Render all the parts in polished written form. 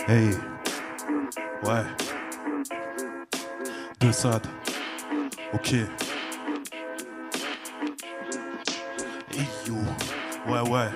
Hey, ouais. De Sad, ok. Hey yo, ouais.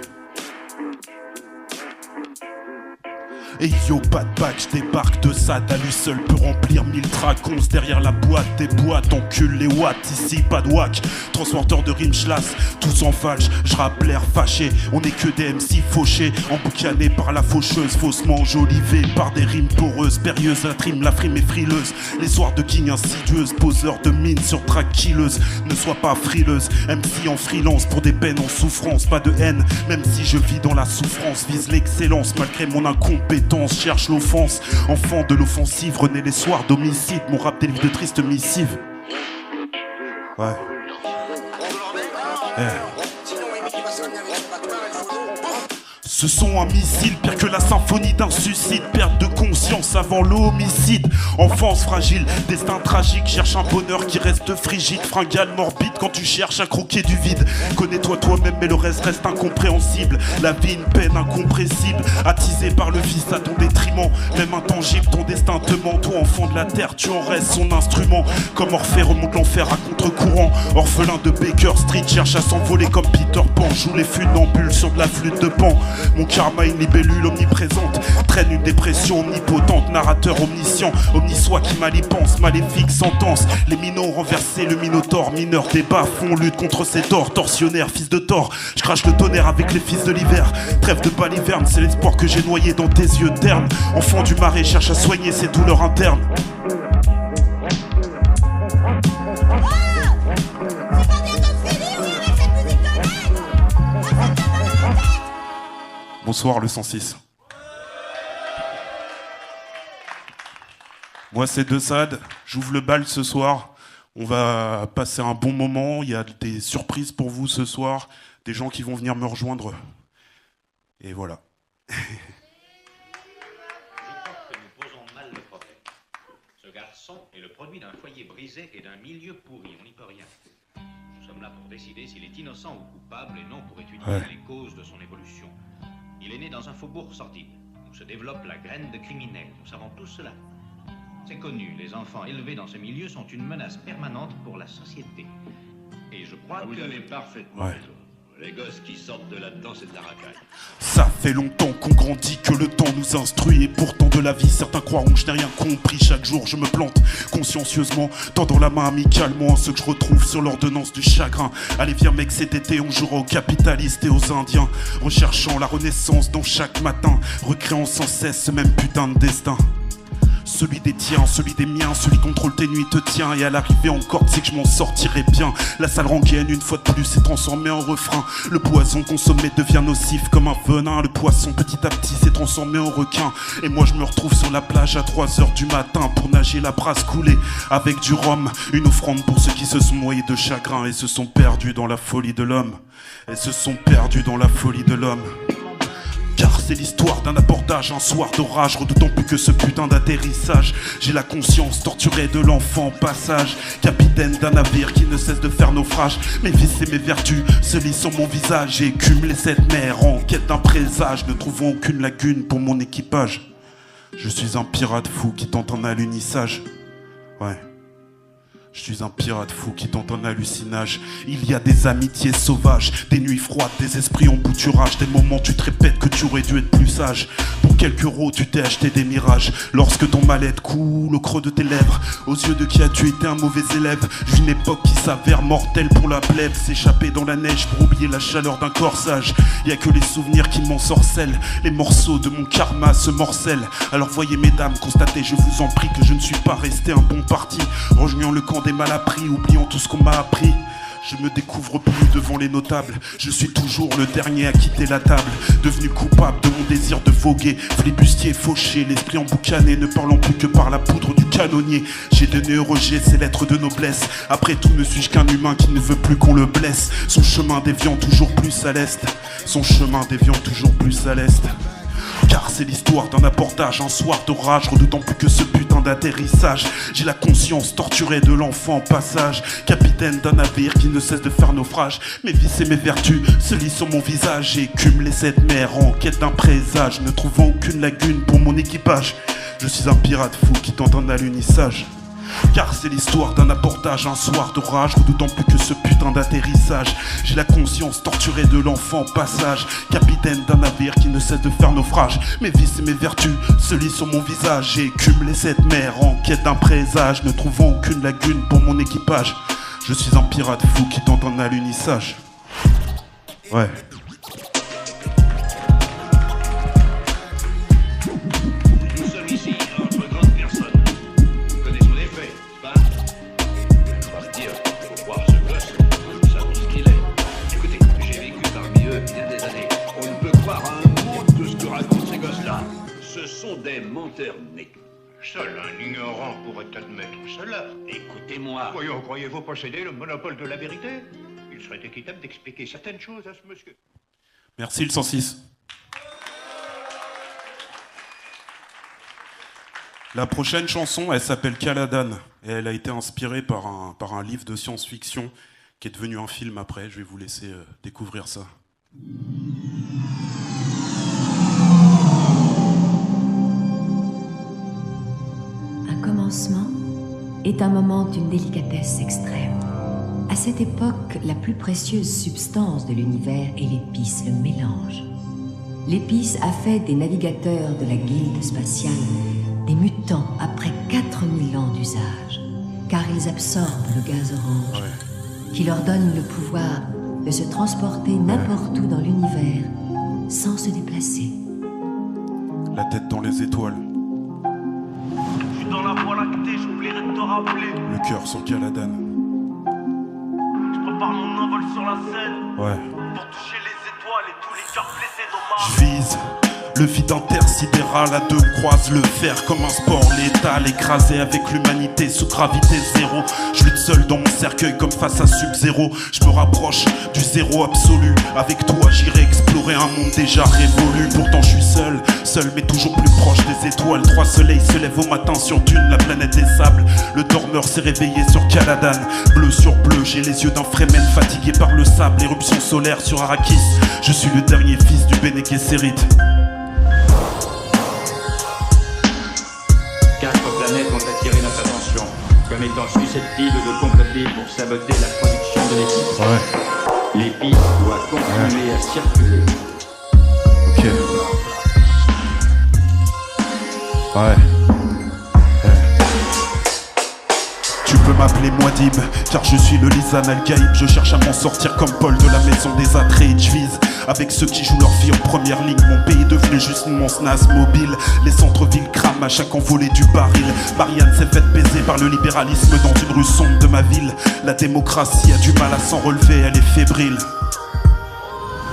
Et yo, pas de bac, j'débarque de Sad. À lui seul peut remplir 1000 tracons. Derrière la boîte, des boîtes, encule les watts. Ici, pas de wack, transporteur de rimes, j'lasse. Tous en falche, j'rappe l'air fâché. On est que des MC fauchés, emboucanés par la faucheuse. Faussement enjolivés par des rimes poreuses. Périlleuse, la frime est frileuse. Les soirs de king insidieuse, poseur de mine sur track killeuse. Ne sois pas frileuse, MC en freelance pour des peines en souffrance. Pas de haine, même si je vis dans la souffrance. Vise l'excellence malgré mon incompétence. Cherche l'offense, enfant de l'offensive. René les soirs d'homicide, mon rap délivre de tristes missives. Ouais. Ce son un missile, pire que la symphonie d'un suicide. Perte de conscience avant l'homicide. Enfance fragile, destin tragique. Cherche un bonheur qui reste frigide. Fringale, morbide quand tu cherches à croquer du vide. Connais-toi toi-même mais le reste reste incompréhensible. La vie une peine incompressible. Attisé par le vice à ton détriment. Même intangible, ton destin te ment. Toi enfant de la terre, tu en restes son instrument. Comme Orphée remonte l'enfer à contre-courant. Orphelin de Baker Street, cherche à s'envoler comme Peter Pan. Joue les funambules sur de la flûte de Pan. Mon karma une libellule omniprésente. Traîne une dépression omnipotente. Narrateur omniscient, omnisoi qui mal y pense. Maléfique sentence. Les minots renversés, le minotaure. Mineur débat, fond lutte contre ses torts. Tortionnaire, fils de tort. Je crache le tonnerre avec les fils de l'hiver. Trêve de baliverne, c'est l'espoir que j'ai noyé dans tes yeux ternes. Enfant du marais cherche à soigner ses douleurs internes. Bonsoir le 106. Moi c'est De Sad, j'ouvre le bal ce soir. On va passer un bon moment, il y a des surprises pour vous ce soir, des gens qui vont venir me rejoindre. Et voilà. Je crois que nous posons mal le problème. Ce garçon est le produit d'un foyer brisé et d'un milieu pourri, on n'y peut rien. Nous sommes là pour décider s'il est innocent ou coupable et non pour étudier les causes de son évolution. Il est né dans un faubourg sordide, où se développe la graine de criminel. Nous savons tous cela. C'est connu, les enfants élevés dans ce milieu sont une menace permanente pour la société. Et je crois que... Vous avez parfaitement raison. Les gosses qui sortent de là-dedans, c'est de la racaille. Ça fait longtemps qu'on grandit, que le temps nous instruit. Et pourtant de la vie, certains croiront que je n'ai rien compris. Chaque jour je me plante consciencieusement, tendant la main amicalement à ceux que je retrouve sur l'ordonnance du chagrin. Allez viens mec, cet été on jouera aux capitalistes et aux indiens, recherchant la renaissance dans chaque matin, recréant sans cesse ce même putain de destin. Celui des tiens, celui des miens, celui qui contrôle tes nuits te tient. Et à l'arrivée encore, tu sais que je m'en sortirai bien. La sale rengaine, une fois de plus, s'est transformée en refrain. Le poison consommé devient nocif comme un venin. Le poisson, petit à petit, s'est transformé en requin. Et moi, je me retrouve sur la plage à 3h du matin pour nager la brasse coulée avec du rhum. Une offrande pour ceux qui se sont noyés de chagrin et se sont perdus dans la folie de l'homme. Et se sont perdus dans la folie de l'homme. Car c'est l'histoire d'un abordage, un soir d'orage, redoutant plus que ce putain d'atterrissage. J'ai la conscience torturée de l'enfant passage, capitaine d'un navire qui ne cesse de faire naufrage. Mes vices et mes vertus se lient sur mon visage et écument les 7 mers en quête d'un présage, ne trouvant aucune lagune pour mon équipage. Je suis un pirate fou qui tente un alunissage. Ouais. Je suis un pirate fou qui tente un hallucinage. Il y a des amitiés sauvages, des nuits froides, des esprits en bouturage. Des moments où tu te répètes que tu aurais dû être plus sage. Pour quelques euros tu t'es acheté des mirages. Lorsque ton mal-être coule au creux de tes lèvres, aux yeux de qui as-tu été un mauvais élève. Une époque qui s'avère mortelle pour la plèbe. S'échapper dans la neige pour oublier la chaleur d'un corsage. Y a que les souvenirs qui m'ensorcellent. Les morceaux de mon karma se morcellent. Alors voyez mesdames, constatez je vous en prie que je ne suis pas resté un bon parti, rejoignant le camp des mal appris, oubliant tout ce qu'on m'a appris. Je me découvre plus devant les notables. Je suis toujours le dernier à quitter la table. Devenu coupable de mon désir de voguer, flibustier, fauché, l'esprit emboucané, ne parlant plus que par la poudre du canonnier. J'ai donné au rejet ces lettres de noblesse. Après tout, ne suis-je qu'un humain qui ne veut plus qu'on le blesse. Son chemin déviant toujours plus à l'est. Son chemin déviant toujours plus à l'est. Car c'est l'histoire d'un abordage, un soir d'orage, redoutant plus que ce putain d'atterrissage. J'ai la conscience torturée de l'enfant en passage, capitaine d'un navire qui ne cesse de faire naufrage. Mes vices et mes vertus se lisent sur mon visage. J'écume les 7 mers en quête d'un présage, ne trouvant aucune lagune pour mon équipage. Je suis un pirate fou qui tente un alunissage. Car c'est l'histoire d'un abordage, un soir d'orage, redoutant plus que ce putain d'atterrissage. J'ai la conscience torturée de l'enfant en passage, capitaine d'un navire qui ne cesse de faire naufrage. Mes vices et mes vertus se lisent sur mon visage. J'écume les 7 mers en quête d'un présage, ne trouvant aucune lagune pour mon équipage. Je suis un pirate fou qui tente un alunissage. Ouais. Nous sommes ici entre grandes personnes. Nous connaissons les faits, pas? On va me dire, faut voir ce gosse, nous savons ce qu'il est. Écoutez, j'ai vécu parmi eux bien des années. On ne peut croire à un mot de ce que racontent ces gosses-là. Ce sont des menteurs nés. Seul un ignorant pourrait admettre cela. Écoutez-moi. Voyons, croyez-vous posséder le monopole de la vérité? Il serait équitable d'expliquer certaines choses à ce monsieur. Merci le 106. La prochaine chanson, elle s'appelle Caladan et elle a été inspirée par un livre de science-fiction qui est devenu un film après. Je vais vous laisser découvrir ça. Un commencement est un moment d'une délicatesse extrême. À cette époque, la plus précieuse substance de l'univers est l'épice, le mélange. L'épice a fait des navigateurs de la guilde spatiale des mutants après 4000 ans d'usage, car ils absorbent le gaz orange, qui leur donne le pouvoir de se transporter n'importe où dans l'univers sans se déplacer. La tête dans les étoiles. Je suis dans la voie lactée, j'oublierai de te rappeler. Le cœur sur Caladan. Je prépare mon envol sur la scène. Ouais. Pour toucher les étoiles et tous les cœurs blessés d'hommage. Je vise le vide intersidéral à deux, croise le fer comme un sport létal, écrasé avec l'humanité sous gravité zéro. Je lutte seul dans mon cercueil comme face à Sub-Zéro. Je me rapproche du zéro absolu. Avec toi j'irai explorer un monde déjà révolu. Pourtant je suis seul, seul mais toujours plus proche des étoiles. 3 soleils se lèvent au matin sur Dune, la planète des sables. Le dormeur s'est réveillé sur Caladan. Bleu sur bleu, j'ai les yeux d'un Fremen fatigué par le sable. Éruption solaire sur Arrakis. Je suis le dernier fils du Bene Gesserit. 4 planètes ont attiré notre attention comme étant susceptibles de comploter pour saboter la production de l'épice. Ouais. L'épice doit continuer à circuler. Ok. Ouais. Tu peux m'appeler Muad'Dib, car je suis le Lisan Al-Gaïb. Je cherche à m'en sortir comme Paul de la maison des Atreides. Je vise avec ceux qui jouent leur vie en première ligne. Mon pays devenu juste une monsnasse mobile. Les centres-villes crament à chaque envolée du baril. Marianne s'est faite baiser par le libéralisme dans une rue sombre de ma ville. La démocratie a du mal à s'en relever, elle est fébrile.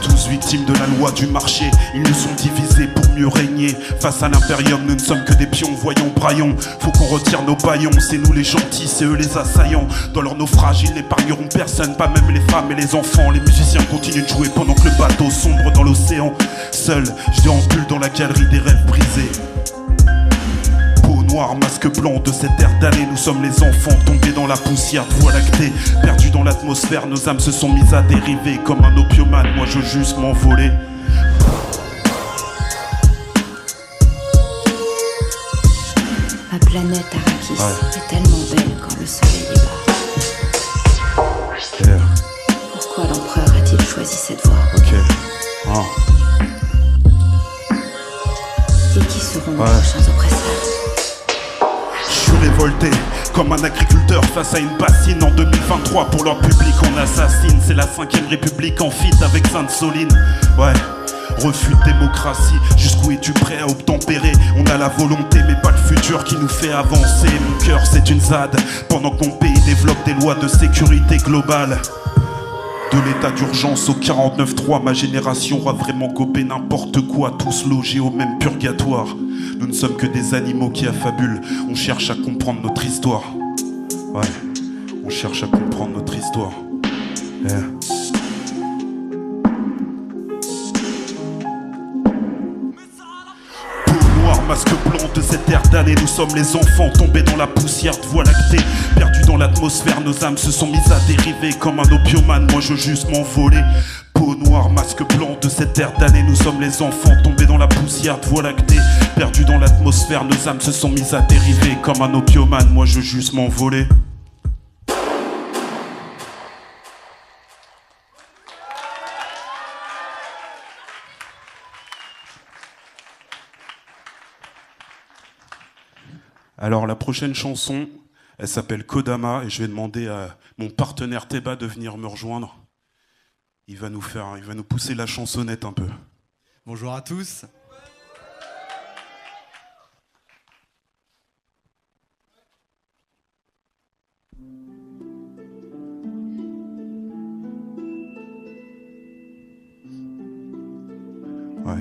Tous victimes de la loi du marché, ils nous sont divisés pour mieux régner. Face à l'impérium, nous ne sommes que des pions, voyons, braillons. Faut qu'on retire nos baillons, c'est nous les gentils, c'est eux les assaillants. Dans leur naufrage, ils n'épargneront personne, pas même les femmes et les enfants. Les musiciens continuent de jouer pendant que le bateau sombre dans l'océan. Seul, je déambule dans la galerie des rêves brisés. Noir, masque blanc de cette ère d'année, nous sommes les enfants tombés dans la poussière de voie lactée. Perdus dans l'atmosphère, nos âmes se sont mises à dériver. Comme un opiomane, moi je juste m'envoler. Ma planète Arrakis est tellement belle quand le soleil est bas. Pourquoi l'empereur a-t-il choisi cette voie? Ok. Et qui seront nos prochains oppresseurs? Je suis révolté comme un agriculteur face à une bassine. En 2023 pour leur public on assassine. C'est la 5ème République en feat avec Sainte-Soline. Ouais. Refus de démocratie, jusqu'où es-tu prêt à obtempérer? On a la volonté mais pas le futur qui nous fait avancer. Mon cœur c'est une ZAD, pendant que mon pays développe des lois de sécurité globale. De l'état d'urgence au 49.3, ma génération aura vraiment copé n'importe quoi, tous logés au même purgatoire. Nous ne sommes que des animaux qui affabulent, on cherche à comprendre notre histoire. Ouais, on cherche à comprendre notre histoire. Yeah. masque blanc de cette ère d'année. Nous sommes les enfants tombés dans la poussière de voie lactée. Perdus dans l'atmosphère, nos âmes se sont mises à dériver. Comme un opiomane, moi je juste m'envoler. Peau noire, masque blanc de cette ère d'année. Nous sommes les enfants tombés dans la poussière de voie lactée. Perdus dans l'atmosphère, nos âmes se sont mises à dériver. Comme un opiomane, moi je juste m'envoler. Alors la prochaine chanson, elle s'appelle Kodama et je vais demander à mon partenaire Teba de venir me rejoindre. Il va nous pousser la chansonnette un peu. Bonjour à tous. Ouais.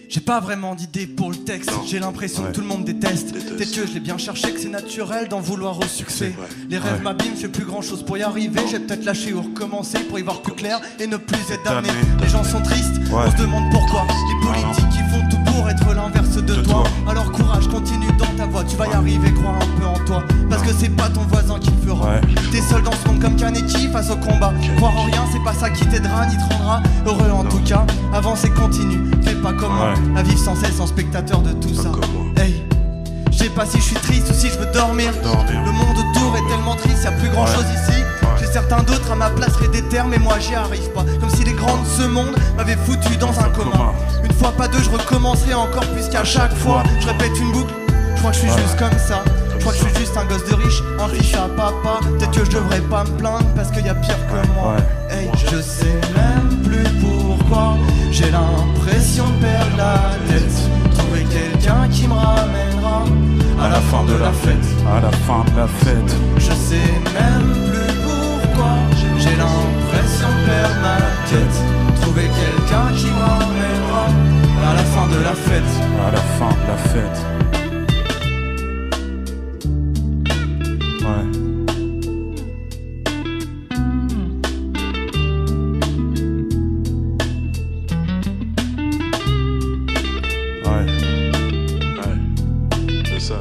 J'ai pas vraiment d'idée pour le texte, j'ai l'impression que tout le monde déteste. Peut-être que je l'ai bien cherché, que c'est naturel d'en vouloir au succès. Les rêves m'abîment, je fais plus grand chose pour y arriver. J'ai peut-être lâché ou recommencé pour y voir plus clair et ne plus être damné. Les gens sont tristes, on se demande pourquoi. Les politiques qui font tout pour être l'inverse de toi. Alors courage, continue dans ta voie, tu vas y arriver, crois un peu en toi. Parce que c'est pas ton voisin qui le fera. T'es seul dans ce monde comme Kaneki face au combat. Croire en rien, c'est pas ça qui t'aidera ni te rendra heureux en tout cas. Avance et continue, fais pas comme moi. À vivre sans cesse en spectateur de tout ça. Hey, je sais pas si je suis triste ou si je veux dormir. Le monde autour est tellement triste, y'a plus grand chose ici. J'ai certains d'autres à ma place seraient des terres, mais moi j'y arrive pas. Comme si les grands de ce monde m'avaient foutu dans un coma. Une fois pas deux, je recommencerai encore, puisqu'à chaque fois je répète une boucle. Je crois que je suis juste comme ça. Je crois que je suis juste un gosse de riche, un fils à papa. Peut-être que je devrais pas me plaindre parce qu'il y a pire que moi. Hey, je sais même plus pourquoi j'ai l'impression de perdre la tête. Trouver quelqu'un qui me ramènera à la fin de la fête. À la fin de la fête. Je sais même plus pourquoi j'ai l'impression de perdre ma tête. Trouver quelqu'un qui me ramènera à la fin de la fête. À la fin de la fête. Ouais. C'est ça.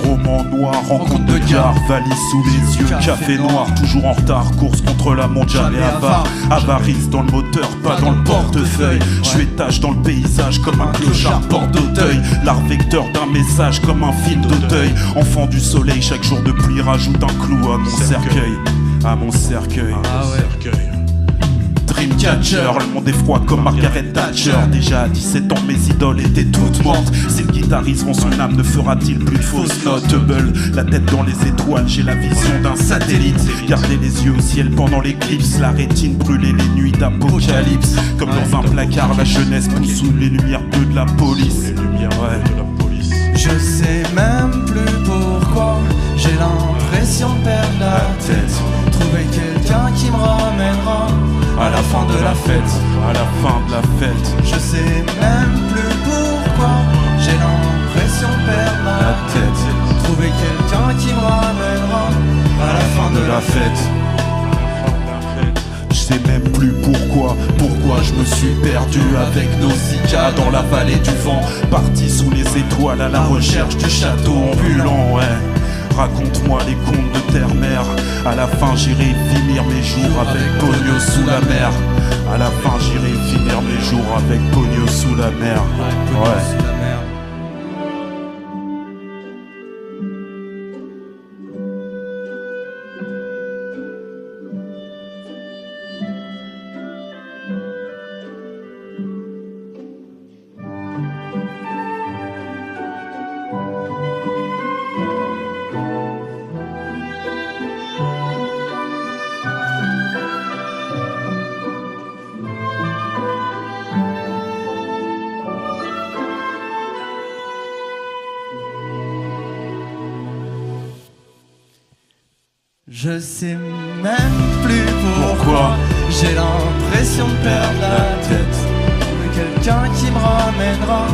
Roman noir, rencontre de gare, valise sous les yeux, café noir, toujours en retard, course contre la montre, jamais avare. Avarice dans le moteur, pas dans le portefeuille. Je suis étage dans le paysage comme un clochard porte d'Auteuil. L'art vecteur d'un message comme un film d'Auteuil. Enfant du soleil, chaque jour de pluie rajoute un clou à mon cercueil. À mon cercueil. Dreamcatcher, le monde est froid comme Margaret Thatcher. Déjà à 17 ans mes idoles étaient toutes mortes. Si le guitariste rend son âme, ne fera-t-il plus de fausses notes? Hubble, la tête dans les étoiles, j'ai la vision d'un satellite. Garder les yeux au ciel pendant l'éclipse, la rétine brûler les nuits d'apocalypse. Comme dans un placard, la jeunesse pousse sous les lumières bleues de la police. Je sais même plus pourquoi j'ai l'impression de perdre la tête. Trouver quelqu'un qui me ramènera à la fin de la fête. À la fin de la fête. Je sais même plus pourquoi j'ai l'impression de perdre la tête. Trouver quelqu'un qui me ramènera à la fin de la fête. Je sais même plus pourquoi je me suis perdu avec Nausicaa dans la vallée du vent. Parti sous les étoiles à la recherche du château ambulant, ouais. Raconte-moi les contes de terre-mère. À la fin j'irai finir mes jours avec Pogno sous la mer. À la fin j'irai finir mes jours avec Pogno sous la mer. Ouais. Je sais même plus pourquoi j'ai l'impression de perdre la tête. Trouver quelqu'un qui me ramènera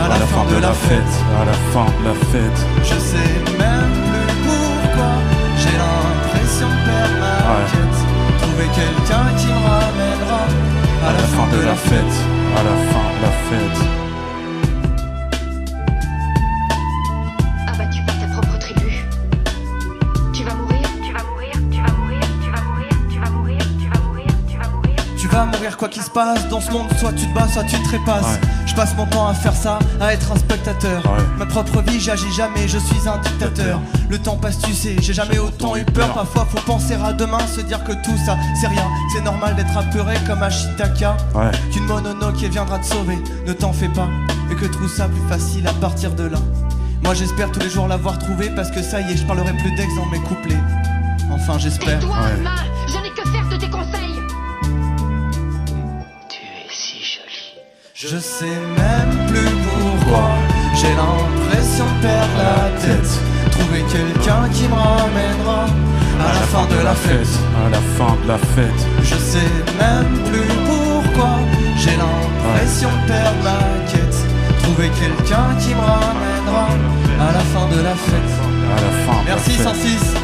à la fin de la fête. À la fin de la fête. Je sais même plus pourquoi j'ai l'impression de perdre la tête. de la fête. À la fin de la fête. Abattu par ta propre tribu. Tu vas mourir, tu vas mourir, tu vas mourir, tu vas mourir, tu vas mourir, tu vas mourir, tu vas mourir. Tu vas mourir quoi qu'il se passe dans ce monde, soit tu te bats, soit tu te trépasses. Ouais. Je passe mon temps à faire ça, à être un spectateur. Ouais. Ma propre vie, j'agis jamais, je suis un dictateur. Le temps passe, tu sais, j'ai jamais autant eu peur. Parfois faut penser à demain, se dire que tout ça c'est rien. C'est normal d'être apeuré comme Ashitaka. Ouais. Qu'une Mononoke viendra te sauver, ne t'en fais pas. Et que tout ça plus facile à partir de là. Moi j'espère tous les jours l'avoir trouvé, parce que ça y est, je parlerai plus d'ex dans mes couplets. Enfin j'espère. Tais-toi, Ouais. Alma, je n'ai que faire de tes conseils. Tu es si jolie. Je sais même plus pourquoi j'ai l'impression de perdre la tête. Trouver quelqu'un qui me ramènera à la fin de la fête. À la fin de la fête. Je sais même plus pourquoi j'ai l'impression de perdre ma quête. Trouver quelqu'un qui me ramènera à la fin de la fête. À la fin de Merci la fête. 106.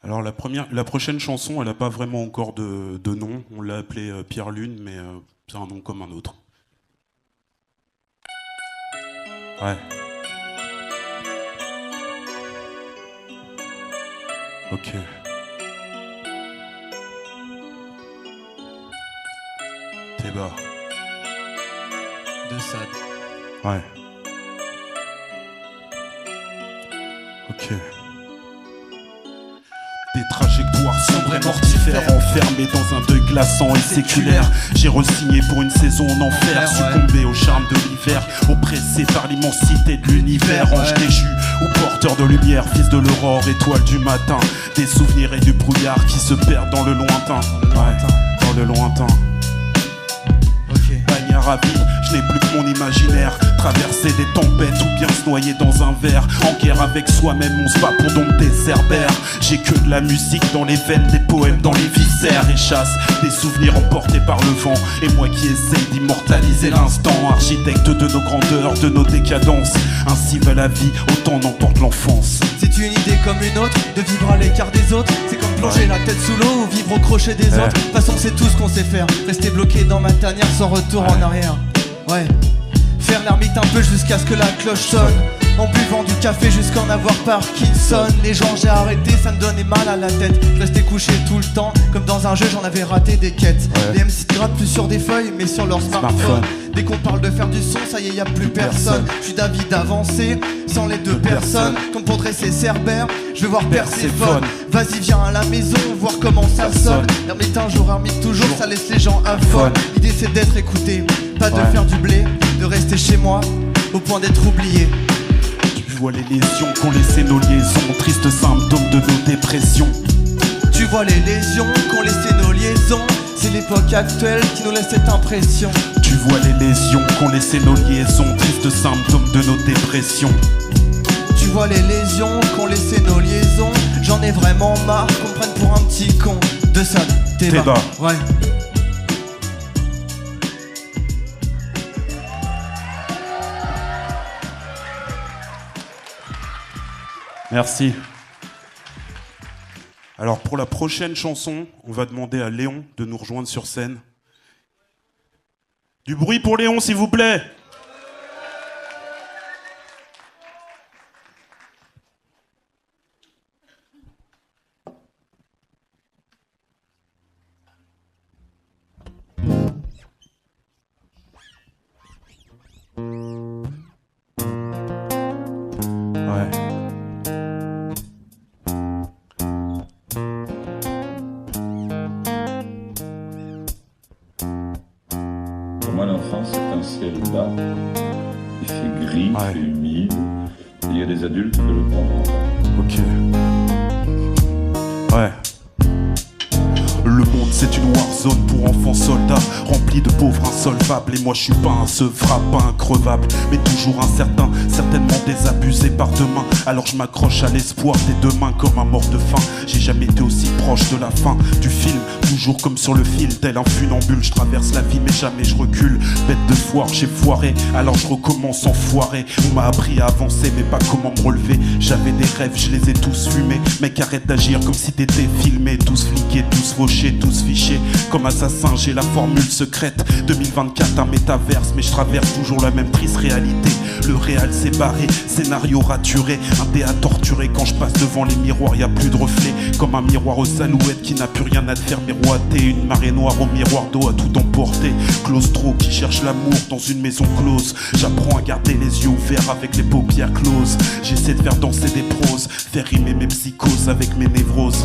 Alors la prochaine chanson, elle n'a pas vraiment encore de nom. On l'a appelée Pierre Lune, mais c'est un nom comme un autre. Ouais. Ok. T'es bas. De Sade. Ouais. Ok. Des trajectoires sombres et mortifères, enfermés dans un deuil glaçant et séculaire. J'ai re-signé pour une saison en enfer, succombé au charme de l'hiver, oppressé par l'immensité de l'univers. Ange déchu ou porteur de lumière, fils de l'aurore, étoile du matin. Des souvenirs et du brouillard qui se perdent dans le lointain. Ouais, dans le lointain. Bagnard à vie, je n'ai plus que mon imaginaire. Traverser des tempêtes ou bien se noyer dans un verre. En guerre avec soi-même, on se bat pour dompter Cerbère. J'ai que de la musique dans les veines, des poèmes dans les viscères. Et chasse des souvenirs emportés par le vent. Et moi qui essaye d'immortaliser l'instant. Architecte de nos grandeurs, de nos décadences. Ainsi va la vie, autant n'emporte l'enfance. C'est une idée comme une autre, de vivre à l'écart des autres. C'est comme plonger la tête sous l'eau ou vivre au crochet des autres. De toute façon c'est tout ce qu'on sait faire. Rester bloqué dans ma tanière sans retour en arrière. Ouais. Faire l'ermite un peu jusqu'à ce que la cloche sonne. En buvant du café jusqu'à en avoir Parkinson. Les gens j'ai arrêté, ça me donnait mal à la tête. Je restais couché tout le temps, comme dans un jeu j'en avais raté des quêtes. Les MC grattent plus sur des feuilles mais sur leur smartphone. Dès qu'on parle de faire du son, ça y est, y a plus personne. Je suis d'avis d'avancer, sans les deux personnes. Comme pour dresser Cerbère, je vais voir Perséphone. Vas-y viens à la maison, voir comment ça sonne. Ermite un jour, ermite toujours, ça laisse les gens affolent. L'idée c'est d'être écouté, pas de faire du blé. De rester chez moi, au point d'être oublié. Tu vois les lésions qu'ont laissé nos liaisons, tristes symptômes de nos dépressions. Tu vois les lésions qu'ont laissé nos liaisons. C'est l'époque actuelle qui nous laisse cette impression. Tu vois les lésions qu'ont laissé nos liaisons, tristes symptômes de nos dépressions. Tu vois les lésions qu'ont laissé nos liaisons. J'en ai vraiment marre qu'on me prenne pour un petit con. De ça, t'es bas. Ouais. Merci. Alors pour la prochaine chanson, on va demander à Léon de nous rejoindre sur scène. Du bruit pour Léon, s'il vous plaît. Pour moi, l'enfance, c'est un ciel bas. Il fait gris, il fait humide. Et il y a des adultes que le comprendront pas. Ok. Ouais. Le monde c'est une warzone pour enfants soldats, rempli de pauvres insolvables. Et moi je suis pas un sevrable, pas increvable, mais toujours incertain, certainement désabusé par demain. Alors je m'accroche à l'espoir des deux mains comme un mort de faim. J'ai jamais été aussi proche de la fin du film, toujours comme sur le fil, tel un funambule. Je traverse la vie mais jamais je recule. Bête de foire, j'ai foiré, alors je recommence enfoiré. On m'a appris à avancer mais pas comment me relever. J'avais des rêves, je les ai tous fumés. Mec, arrête d'agir comme si t'étais filmé. Tous fliqués, tous fauchés, tous fichés. Comme assassin, j'ai la formule secrète. 2024, un métaverse, mais je traverse toujours la même triste réalité. Le réel s'est barré, scénario raturé. Un théâtre torturé, quand je passe devant les miroirs, y a plus de reflets. Comme un miroir aux alouettes qui n'a plus rien à te faire miroiter. Une marée noire au miroir d'eau à tout emporter. Claustro qui cherche l'amour dans une maison close. J'apprends à garder les yeux ouverts avec les paupières closes. J'essaie de faire danser des proses, faire rimer mes psychoses avec mes névroses.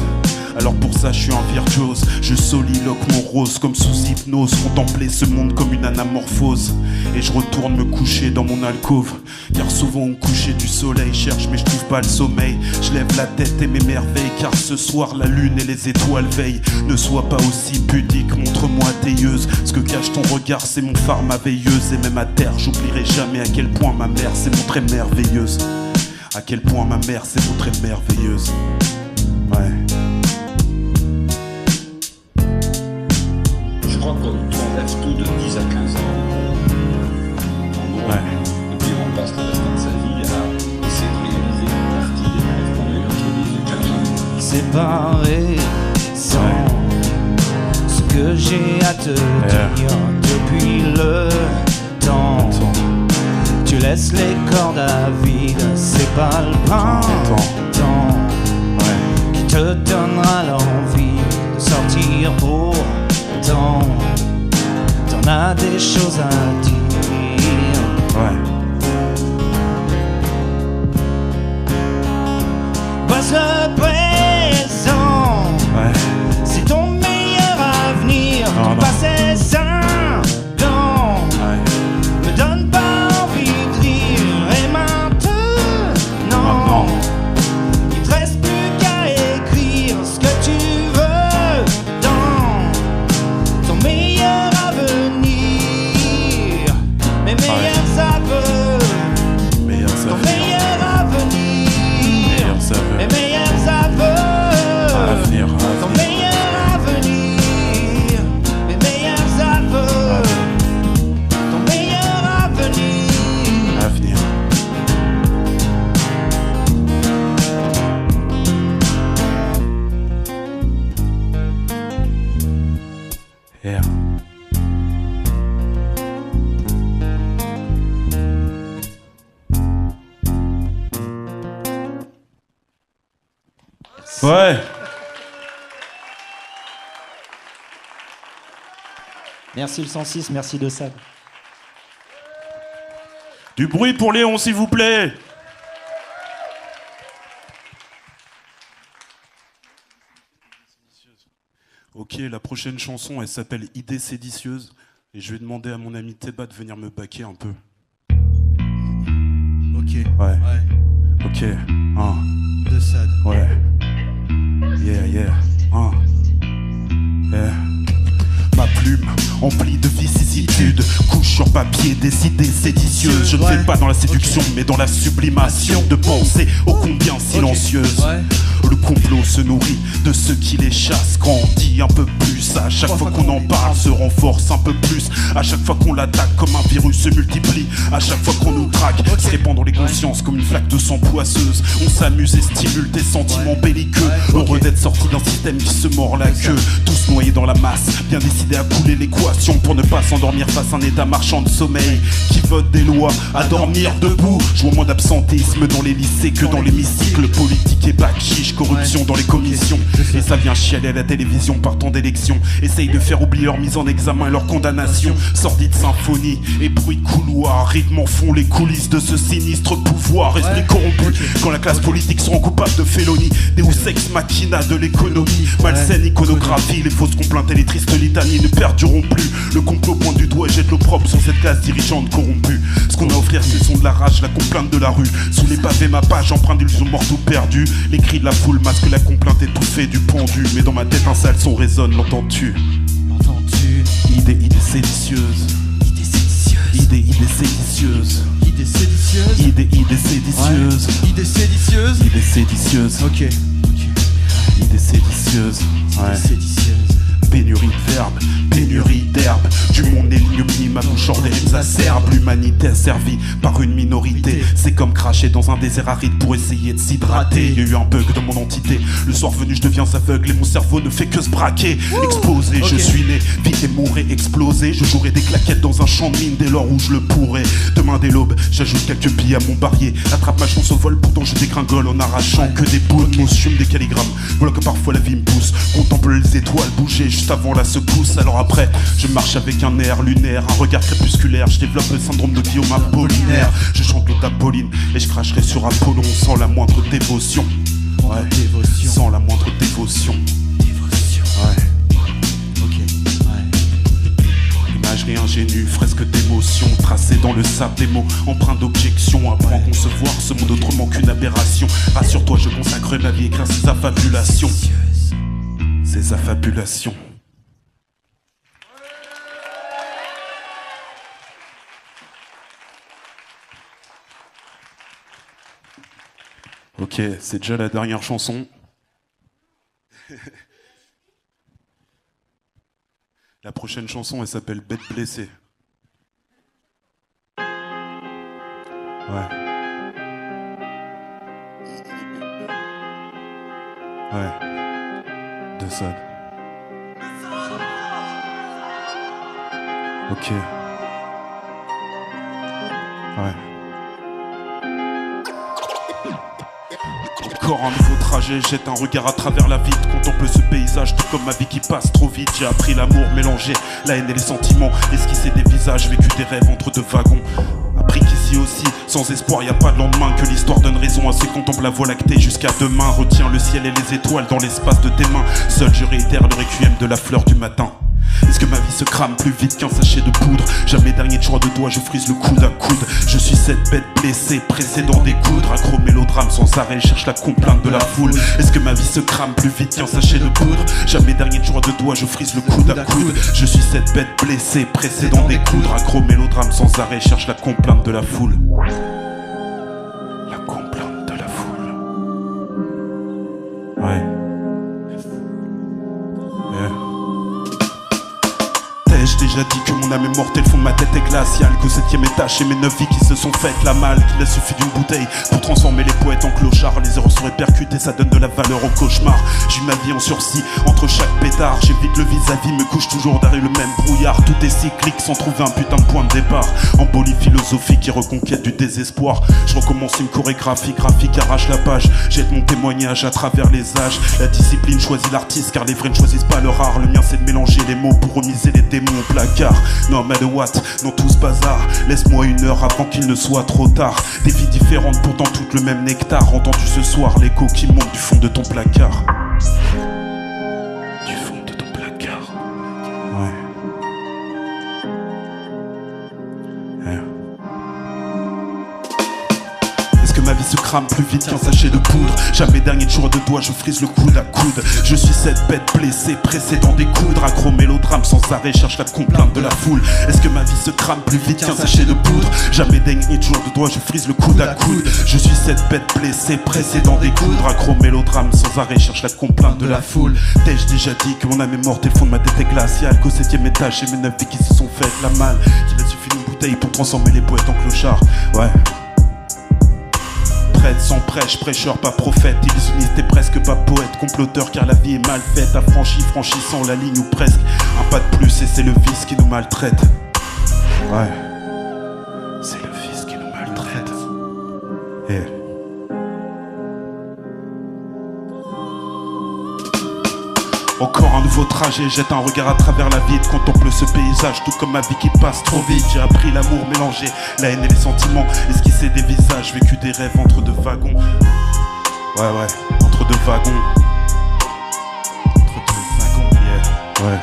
Alors pour ça je suis un virtuose. Je soliloque mon rose comme sous hypnose. Contempler ce monde comme une anamorphose. Et je retourne me coucher dans mon alcôve. Car souvent au coucher du soleil cherche mais je trouve pas le sommeil. Je lève la tête et m'émerveille. Car ce soir la lune et les étoiles veillent. Ne sois pas aussi pudique, montre-moi tailleuse. Ce que cache ton regard c'est mon phare, ma veilleuse. Et même à terre j'oublierai jamais à quel point ma mère s'est montrée merveilleuse. À quel point ma mère s'est montrée merveilleuse. Ouais. Je crois qu'on traverse tout de 10 à 15 ans. En gros, ouais. Et puis on passe le restant de sa vie à essayer de réaliser une partie des rêves qu'on a eu entre 10 et 15 ans. Séparé sans ce que j'ai à te dire depuis le temps. Tu laisses les cordes à vide, c'est pas le printemps qui te donnera l'envie de sortir pour tant. T'en as des choses à dire. Ouais. Passe le présent. Ouais. C'est ton meilleur avenir. Ton passé sain. Me donne pas envie de rire. Et maintenant, il te reste plus qu'à écrire ce que tu veux dans ton meilleur avenir. Mes meilleurs aveux. Ton meilleur avenir. Mes meilleurs aveux. Ton meilleur avenir. Mes meilleurs aveux. Ton meilleur avenir. Yeah. Ouais. Merci le 106, merci de Sade. Du bruit pour Léon, s'il vous plaît. Ok, la prochaine chanson, elle s'appelle Idée séditieuse. Et je vais demander à mon ami Théba de venir me baquer un peu. Ok. Ouais. Ok. De Sade. Ouais. Yeah. Yeah. Ma plume emplie de vicissitudes, couche sur papier des idées séditieuses. Je ne fais pas dans la séduction, mais dans la sublimation de pensées ô combien silencieuses. Le complot se nourrit de ceux qui les chassent, grandit un peu plus. À chaque fois qu'on en parle, se renforce un peu plus. À chaque fois qu'on l'attaque, comme un virus se multiplie. À chaque fois qu'on nous traque, se répand dans les consciences comme une flaque de sang poisseuse. On s'amuse et stimule des sentiments belliqueux. Heureux d'être sorti d'un système qui se mord la queue. Tous noyés dans la masse, bien décidés à couler l'équation pour ne pas s'endormir face à un état marchand de sommeil qui vote des lois à dormir debout. Je vois moins d'absentéisme dans les lycées que dans l'hémicycle. Politique et bac-chiche, corruption dans les commissions. Et ça vient chialer à la télévision par temps d'élection. Essaye de faire oublier leur mise en examen et leur condamnation. Sordide symphonie et bruit de couloir, rythme en fond les coulisses de ce sinistre pouvoir. Esprit corrompu quand la classe politique seront coupables de félonie. Deus ex machina de l'économie, malsaine iconographie. Les fausses complaintes et les tristes litanies ne perdureront plus. Le complot pointe du doigt et jette l'opprobre sur cette classe dirigeante corrompue. Ce qu'on a à offrir c'est le son de la rage, la complainte de la rue. Sous les pavés ma page empreinte d'illusions mortes ou perdues. Les cris de la foule masquent la complainte étouffée du pendu. Mais dans ma tête un sale son résonne, l'entends-tu? Idée séditieuse. Idée séditieuse. Idée séditieuse. Idée séditieuse. Ok. Idée séditieuse. Ouais. pénurie de verbes, pénurie d'herbe. Du monde et l'ignominie, ma bouche hors des rimes acerbes. L'humanité asservie par une minorité. C'est comme cracher dans un désert aride pour essayer de s'hydrater. Il y a eu un bug dans mon entité. Le soir venu, je deviens aveugle et mon cerveau ne fait que se braquer. Explosé, je suis né, vite et mourrai, explosé. Je jouerai des claquettes dans un champ de mine dès lors où je le pourrai. Demain dès l'aube, j'ajoute quelques billes à mon barrier. Attrape ma chance au vol, pourtant je dégringole en arrachant que des bouts de motion, des calligrammes. Voilà que parfois la vie me pousse. Contemple les étoiles bouger juste avant la secousse. Alors après, je marche avec un air lunaire, un regard crépusculaire. Je développe le syndrome de Guillaume Apollinaire. Je chante l'autre Apolline et je cracherai sur Apollon sans la moindre dévotion. Ouais, dévotion. Sans la moindre dévotion. Ouais. Imagerie ingénue, fresque d'émotion, tracée dans le sable des mots, empreinte d'objection. Apprends à concevoir ce monde autrement qu'une aberration. Rassure-toi, je consacre ma vie à écrire ces affabulations. Ces affabulations. Ok, c'est déjà la dernière chanson. La prochaine chanson, elle s'appelle Bête blessée. Ouais. Ouais. De ça. Ok. Ouais. Encore un nouveau trajet, jette un regard à travers la vitre. Contemple ce paysage, tout comme ma vie qui passe trop vite. J'ai appris l'amour, mélangé la haine et les sentiments. Esquisser des visages, vécu des rêves entre deux wagons. Appris qu'ici aussi, sans espoir, y a pas de lendemain. Que l'histoire donne raison à ceux qui contemplent la voie lactée jusqu'à demain. Retiens le ciel et les étoiles dans l'espace de tes mains. Seul je réitère le requiem de la fleur du matin. Est-ce que ma vie se crame plus vite qu'un sachet de poudre? Jamais dernier choix de doigts, je frise le coude à coude. Je suis cette bête blessée, pressée d'en découdre. Accro mélodrame sans arrêt, cherche la complainte de la foule. Est-ce que ma vie se crame plus vite qu'un sachet de poudre? Jamais dernier choix de doigts, je frise le coude à coude. Je suis cette bête blessée, pressée d'en découdre. Accro mélodrame sans arrêt, cherche la complainte de la foule. La complainte de la foule. Ouais. J'ai déjà dit que mon âme est mortelle, le fond de ma tête est glacial. Qu'au 7ème étage, et mes 9 vies qui se sont faites la malle. Qu'il a suffi d'une bouteille pour transformer les poètes en clochards. Les erreurs sont répercutées, ça donne de la valeur au cauchemar. J'ai ma vie en sursis, entre chaque pétard. J'évite le vis-à-vis, me couche toujours derrière le même brouillard. Tout est cyclique sans trouver un putain de point de départ. Embolie philosophique et reconquête du désespoir. Je recommence une chorégraphie graphique, arrache la page. Jette mon témoignage à travers les âges. La discipline choisit l'artiste, car les vrais ne choisissent pas le rare. Le mien c'est de mélanger les mots pour remiser les démons au placard. Non mais de what, dans tout ce bazar. Laisse-moi une heure avant qu'il ne soit trop tard. Des vies différentes pourtant toutes le même nectar. Entends-tu ce soir l'écho qui monte du fond de ton placard? Du fond de ton placard. Ouais. Ma vie se crame plus vite qu'un sachet de poudre. Jamais dernier jour de doigts, je frise le coude à coude. Je suis cette bête blessée, pressée d'en découdre. Accro mélodrame sans arrêt, cherche la complainte de la foule. Est-ce que ma vie se crame plus vite qu'un sachet de poudre? Jamais dernier jour de doigts, je frise le coude à coude. Je suis cette bête blessée, pressée d'en découdre. Accro mélodrame sans arrêt, cherche la complainte de la foule. T'ai-je déjà dit que mon âme est morte et le fond de ma tête est glacial? Qu'au 7ème étage, j'ai mes 9 vies qui se sont faites la malle. Qu'il a suffi d'une bouteille pour transformer les poètes en clochards. Ouais. Sans prêche, prêcheur, pas prophète, illusionniste et presque pas poète, comploteur car la vie est mal faite, affranchi, franchissant la ligne ou presque, un pas de plus et c'est le vice qui nous maltraite. Ouais, c'est le vice qui nous maltraite. Encore un nouveau trajet, jette un regard à travers la vide. Contemple ce paysage, tout comme ma vie qui passe trop vite. J'ai appris l'amour mélangé, la haine et les sentiments. Esquisser des visages, vécu des rêves entre deux wagons. Ouais, entre deux wagons. Entre deux wagons, yeah, ouais.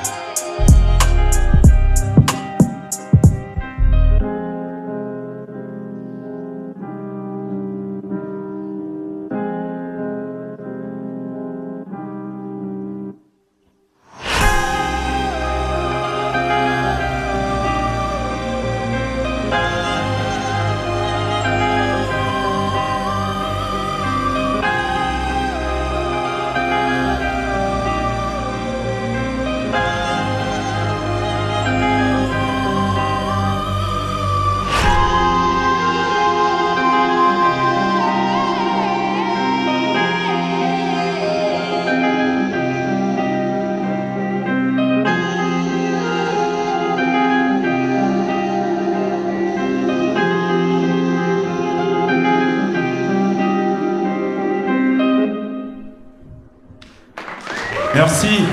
Merci.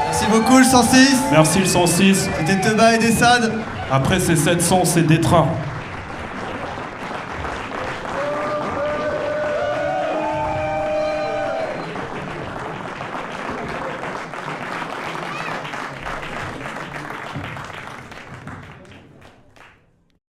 Merci beaucoup le 106. Merci le 106. C'était Teba et Dessad. Après c'est 700, c'est Détra.